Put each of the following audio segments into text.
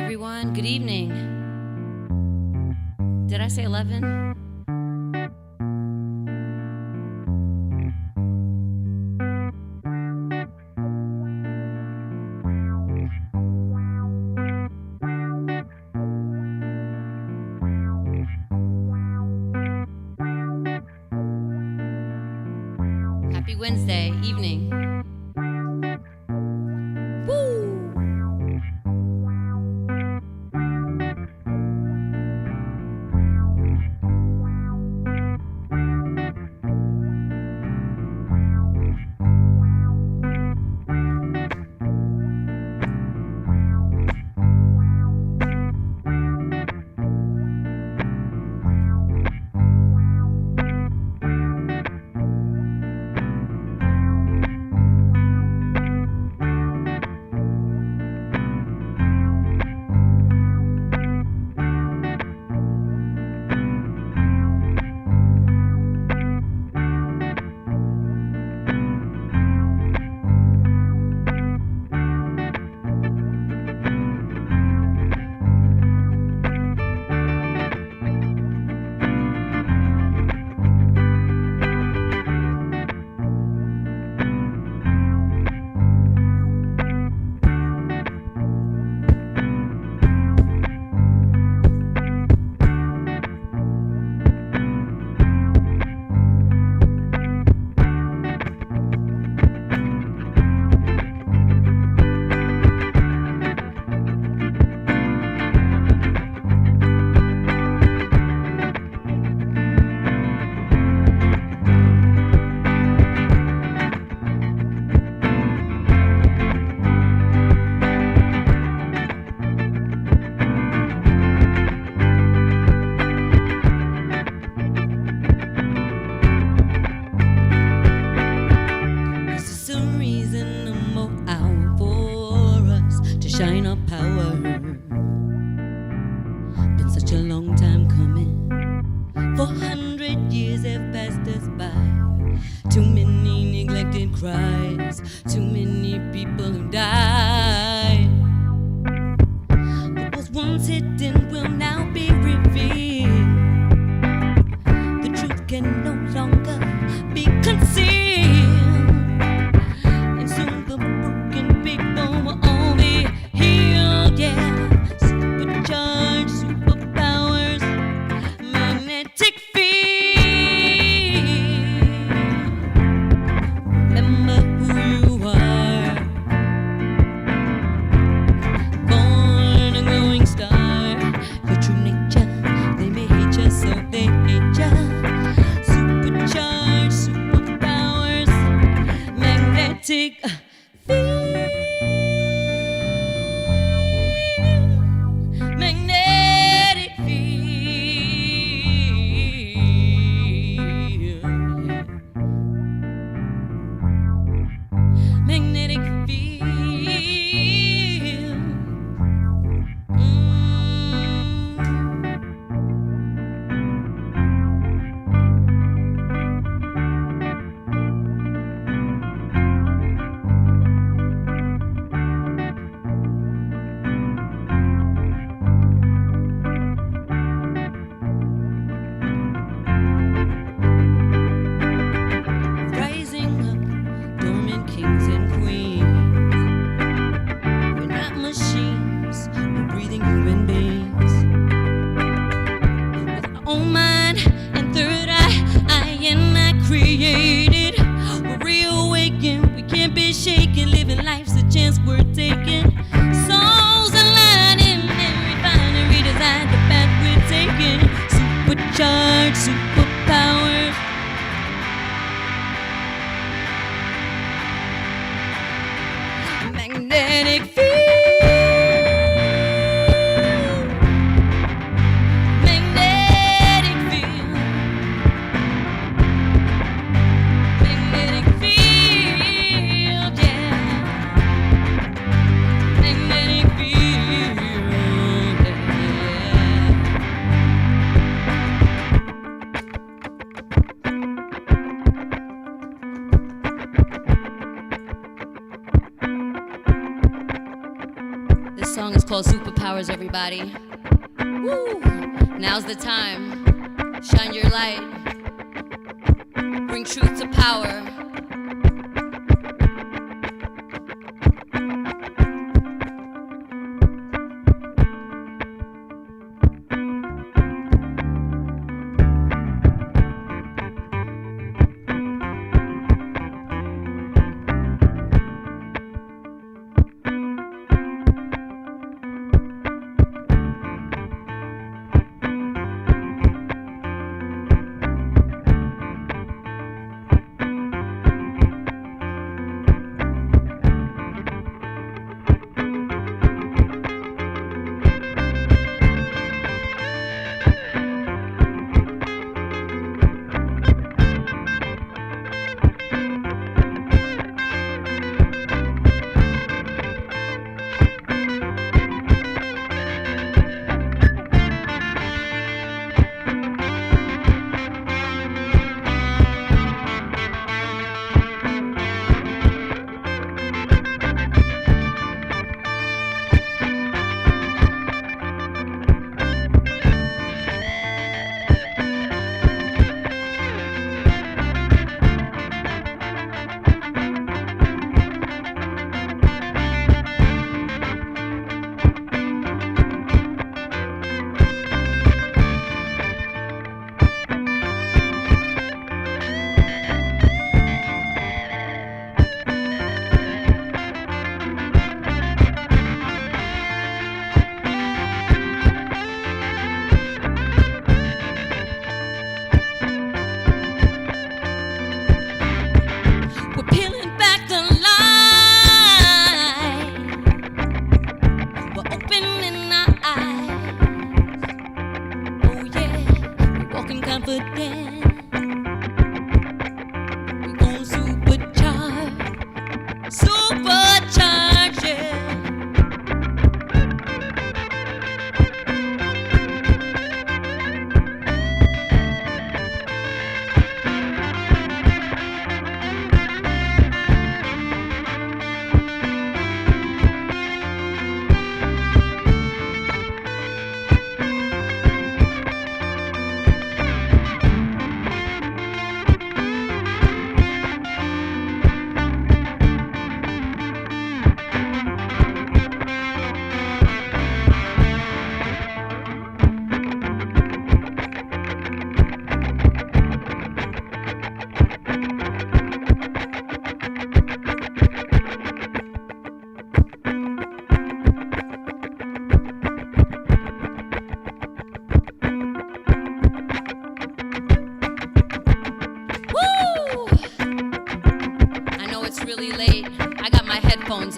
everyone. Good evening. Did I say 11? Happy Wednesday evening. Woo! Shine our power. Been such a long time coming. 400 years have passed us by. Too many neglected cries. Too many people who died. What was once hidden will now be revealed. The truth can no longer be concealed. And soon the broken people will all be healed, yes. Supercharged, superpowers, magnetic field. Remember who you are. Born a glowing star. Superpowers, everybody. Woo! Now's the time. Shine your light. Bring truth to power.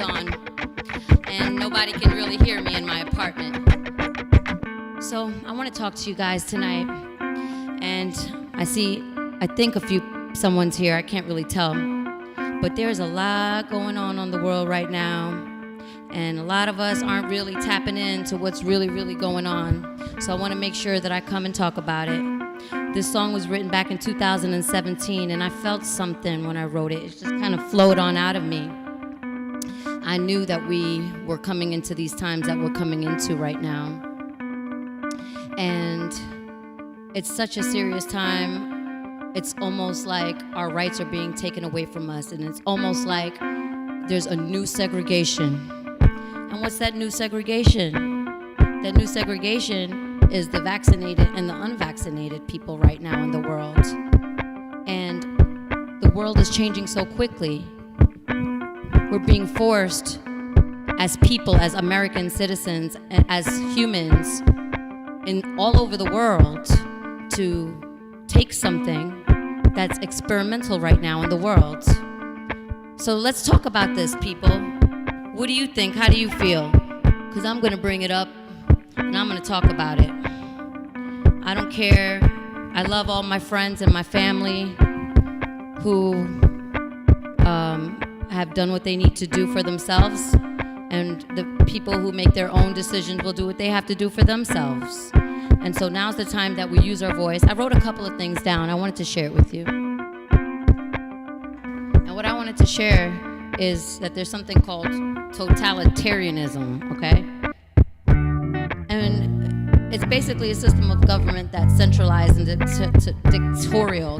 On, and nobody can really hear me in my apartment. So I want to talk to you guys tonight, and I think someone's here. I can't really tell, but there's a lot going on the world right now, and a lot of us aren't really tapping into what's really, really going on. So I want to make sure that I come and talk about it. This song was written back in 2017, and I felt something when I wrote it. It just kind of flowed on out of me. I knew that we were coming into these times that we're coming into right now. And it's such a serious time. It's almost like our rights are being taken away from us. And it's almost like there's a new segregation. And what's that new segregation? That new segregation is the vaccinated and the unvaccinated people right now in the world. And the world is changing so quickly. We're being forced as people, as American citizens, as humans all over the world to take something that's experimental right now in the world. So let's talk about this, people. What do you think? How do you feel? Because I'm going to bring it up and I'm going to talk about it. I don't care. I love all my friends and my family who have done what they need to do for themselves, and the people who make their own decisions will do what they have to do for themselves. And so now's the time that we use our voice. I wrote a couple of things down. I wanted to share it with you. And what I wanted to share is that there's something called totalitarianism, okay? it's basically a system of government that's centralized and dictatorial.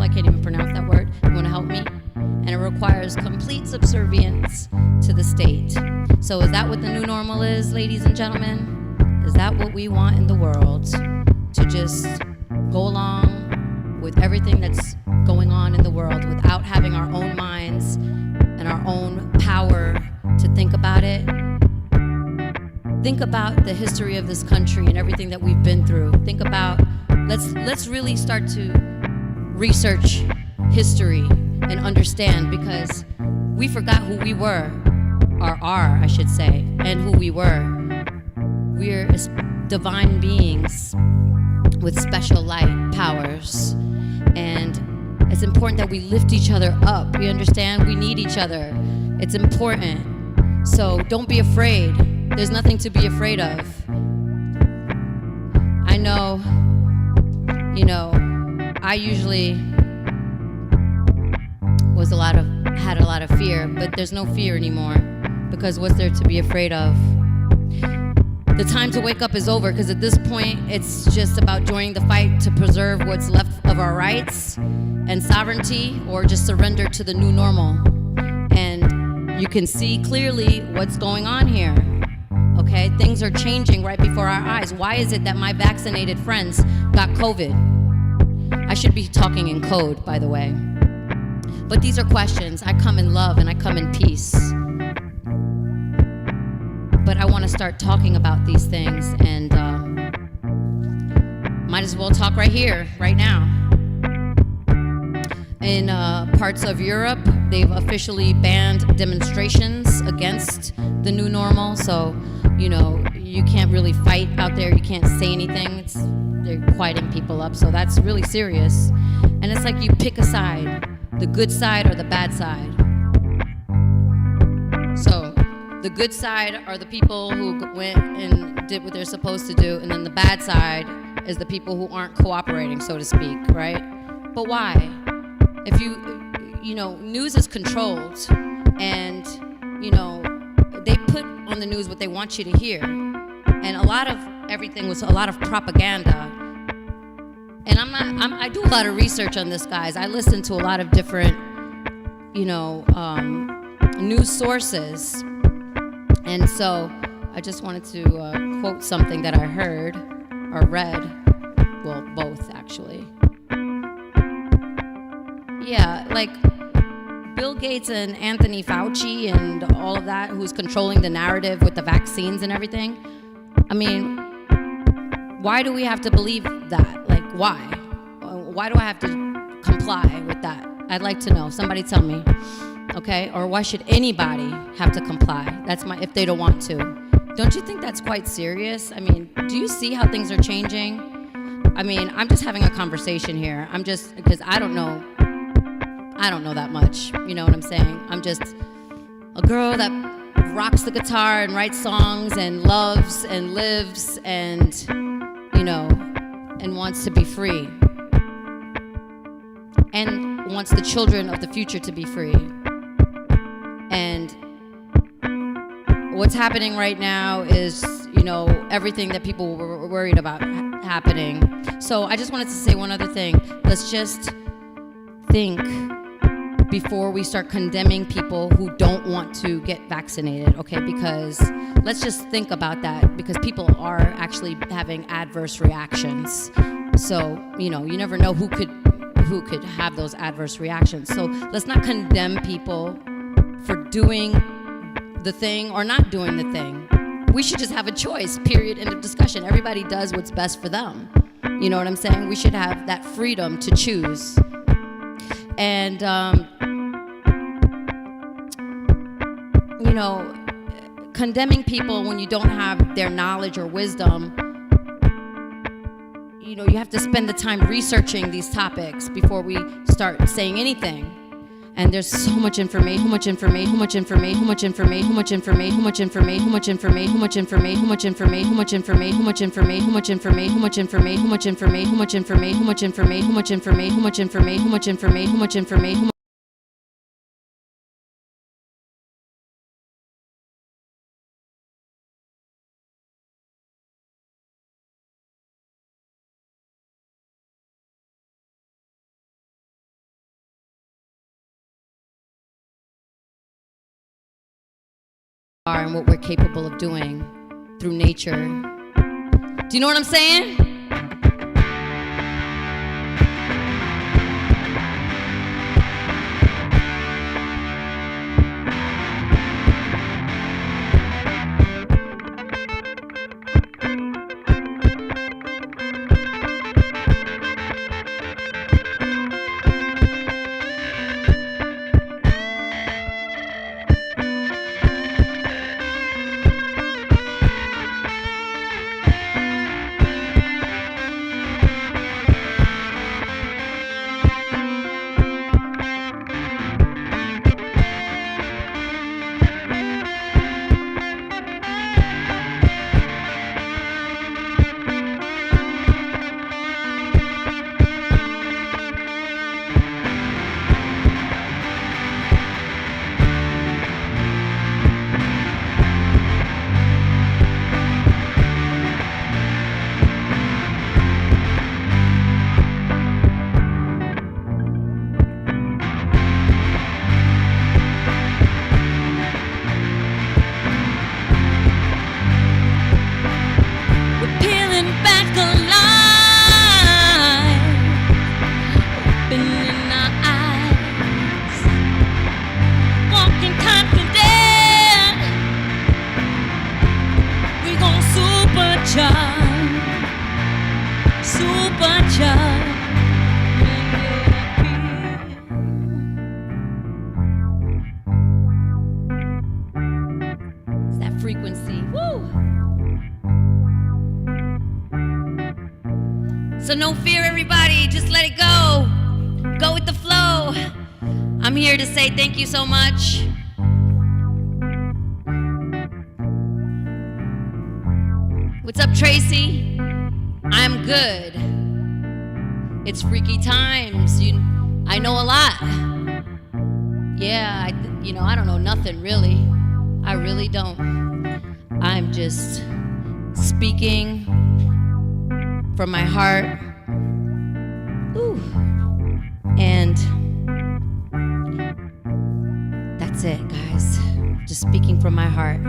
I can't even pronounce that word. You want to help me? And it requires complete subservience to the state. So is that what the new normal is, ladies and gentlemen? Is that what we want in the world? To just go along with everything that's going on in the world without having our own minds and our own power to think about it? Think about the history of this country and everything that we've been through. Think about, let's really start to research history and understand, because we forgot who we were, or are, I should say, and who we were. We're divine beings with special light powers, and it's important that we lift each other up. You understand? We need each other. It's important. So don't be afraid. There's nothing to be afraid of. I know, I usually had a lot of fear, but there's no fear anymore, because what's there to be afraid of? The time to wake up is over, because at this point, it's just about joining the fight to preserve what's left of our rights and sovereignty, or just surrender to the new normal. And you can see clearly what's going on here. Okay, things are changing right before our eyes. Why is it that my vaccinated friends got COVID? I should be talking in code, by the way. But these are questions. I come in love and I come in peace. But I want to start talking about these things, and might as well talk right here, right now. In parts of Europe, they've officially banned demonstrations against the new normal. So, you can't really fight out there. You can't say anything. They're quieting people up. So that's really serious. And it's like you pick a side, the good side or the bad side. So the good side are the people who went and did what they're supposed to do. And then the bad side is the people who aren't cooperating, so to speak, right? But why? If news is controlled, and, they put on the news what they want you to hear. And a lot of everything was a lot of propaganda. And I do a lot of research on this, guys. I listen to a lot of different, news sources. And so I just wanted to quote something that I heard or read. Well, both, actually. Yeah, like Bill Gates and Anthony Fauci and all of that, who's controlling the narrative with the vaccines and everything. I mean, why do we have to believe that? Like, why? Why do I have to comply with that? I'd like to know. Somebody tell me. Okay? Or why should anybody have to comply? If they don't want to. Don't you think that's quite serious? I mean, do you see how things are changing? I mean, I'm just having a conversation here. Because I don't know that much. You know what I'm saying? I'm just a girl that rocks the guitar and writes songs and loves and lives and, and wants to be free. And wants the children of the future to be free. And what's happening right now is, everything that people were worried about happening. So I just wanted to say one other thing. Let's just think before we start condemning people who don't want to get vaccinated, okay? Because let's just think about that, because people are actually having adverse reactions. So, you never know who could have those adverse reactions. So let's not condemn people for doing the thing or not doing the thing. We should just have a choice, period, end of discussion. Everybody does what's best for them. You know what I'm saying? We should have that freedom to choose. And, condemning people when you don't have their knowledge or wisdom, you have to spend the time researching these topics before we start saying anything. And there's so much information, are and what we're capable of doing through nature. Do you know what I'm saying? So no fear, everybody. Just let it go. Go with the flow. I'm here to say thank you so much. What's up, Tracy? I'm good. It's freaky times. I know a lot. Yeah, I don't know nothing really. I really don't. I'm just speaking from my heart. Ooh. And that's it, guys. Just speaking from my heart.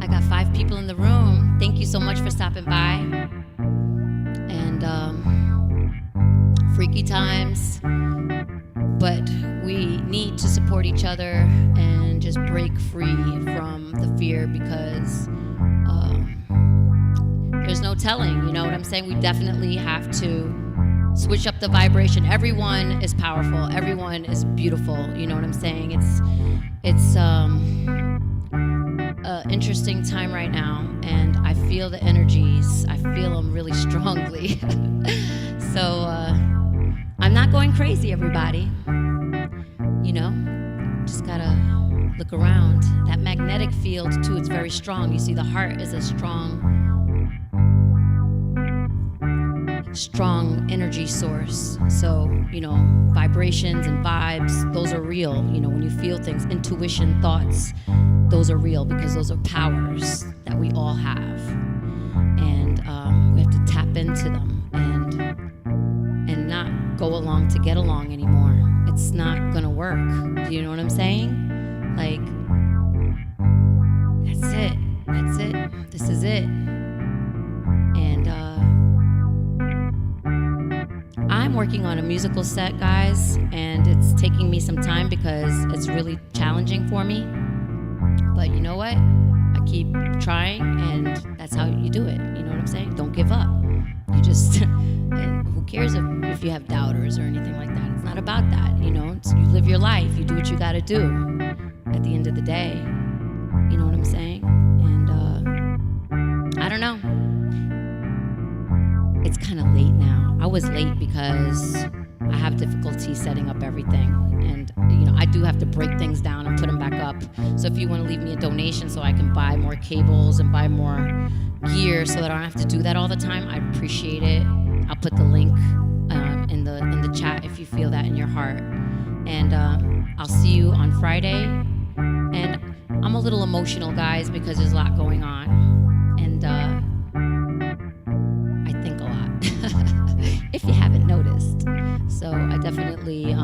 I got 5 people in the room. Thank you so much for stopping by. And freaky times. But we need to support each other and just break free from the fear, because there's no telling, you know what I'm saying? We definitely have to switch up the vibration. Everyone is powerful. Everyone is beautiful. You know what I'm saying? It's an interesting time right now, and I feel the energies. I feel them really strongly. So I'm not going crazy, everybody. You know, just gotta look around. That magnetic field too, it's very strong. You see, the heart is a strong energy source. So, you know, vibrations and vibes, those are real. You know, when you feel things, intuition, thoughts, those are real, because those are powers that we all have. And we have to tap into them and not go along to get along anymore. It's not gonna work. Do you know what I'm saying? Like, that's it. That's it. This is it. And I'm working on a musical set, guys, and it's taking me some time because it's really challenging for me. But you know what? I keep trying, and that's how you do it. You know what I'm saying? Don't give up. You just, and who cares if you have doubters or anything like that? It's not about that, you know? You live your life. You do what you got to do at the end of the day. You know what I'm saying? And I don't know. It's kind of late now. I was late because I have difficulty setting up everything. And, you know, I do have to break things down and put them back up. So if you want to leave me a donation so I can buy more cables and buy more gear so that I don't have to do that all the time, I'd appreciate it. I'll put the link in the chat if you feel that in your heart. And I'll see you on Friday. And I'm a little emotional, guys, because there's a lot going on. And I think a lot, if you haven't noticed. So I definitely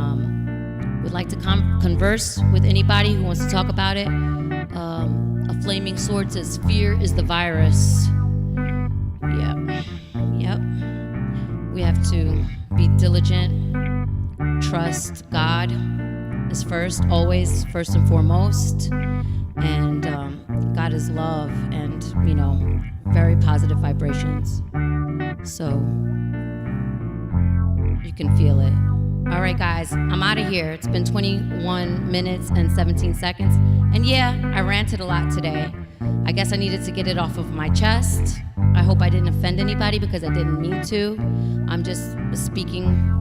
would like to converse with anybody who wants to talk about it. A flaming sword says, fear is the virus. Yep. We have to be diligent. Trust God is first, always, first and foremost. And God is love and, very positive vibrations. So you can feel it. All right, guys, I'm out of here. It's been 21 minutes and 17 seconds. And yeah, I ranted a lot today. I guess I needed to get it off of my chest. I hope I didn't offend anybody because I didn't mean to. I'm just speaking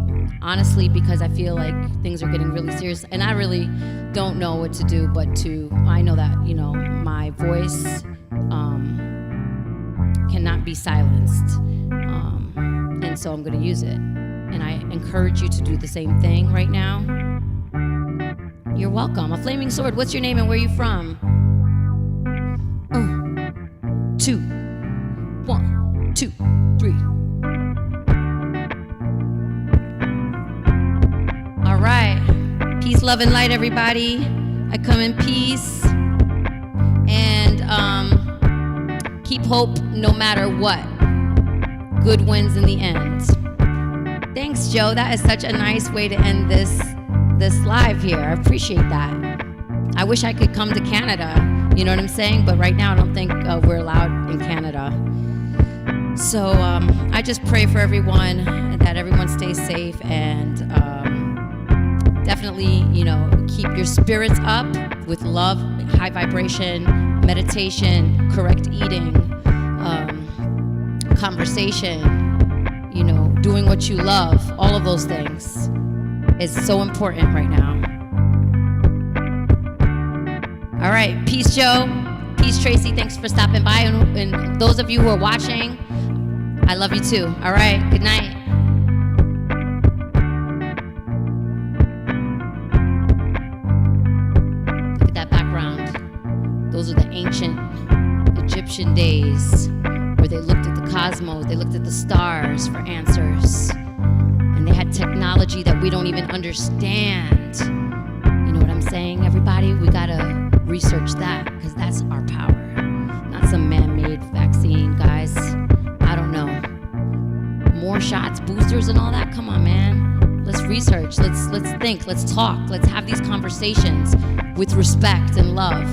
honestly because I feel like things are getting really serious. And I really don't know what to do but I know that, my voice cannot be silenced. And so I'm going to use it. And I encourage you to do the same thing right now. You're welcome. A flaming sword. What's your name and where are you from? 2, 1, 2, 3. All right. Peace, love, and light, everybody. I come in peace. And keep hope no matter what. Good wins in the end. Thanks, Joe. That is such a nice way to end this live here. I appreciate that. I wish I could come to Canada, you know what I'm saying? But right now I don't think we're allowed in Canada. So I just pray for everyone, that everyone stays safe, and definitely, keep your spirits up with love, high vibration, meditation, correct eating, conversation, doing what you love. All of those things is so important right now. All right, peace, Joe. Peace, Tracy. Thanks for stopping by. And those of you who are watching, I love you too. All right, good night. Look at that background. Those are the ancient Egyptian days where they looked at the cosmos, they looked at the stars for answers. And they had technology that we don't even understand. You know what I'm saying, everybody? We gotta research that, because that's our power. Not some man-made vaccine, guys. I don't know. More shots, boosters, and all that? Come on, man. Let's research. Let's think. Let's talk. Let's have these conversations with respect and love.